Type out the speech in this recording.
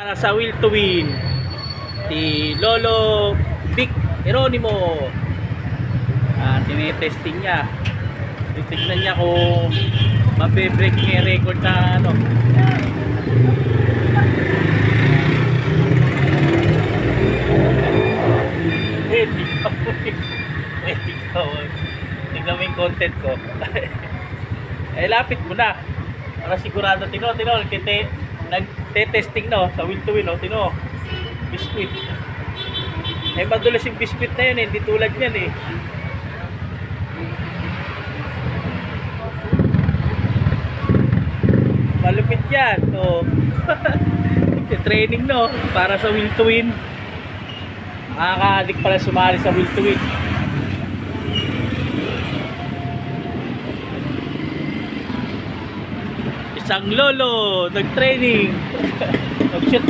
Para sa Will to Win, si Lolo Vic Geronimo. Tinetesting niya. Titignan niya kung mabe-break niya yung record na ano. Ready ka po. Ready ka po. Tignan mo yung content ko. Lapit mo na. Para sigurado, tino, nagte-testing na sa Will to Win, tino. Biscuit. Madulas yung biscuit na yun hindi tulad yan Malupit yan. Training para sa Will to Win. Makaka-addict pala sumali sa Will to Win. Isang lolo nag-training. Nag-shoot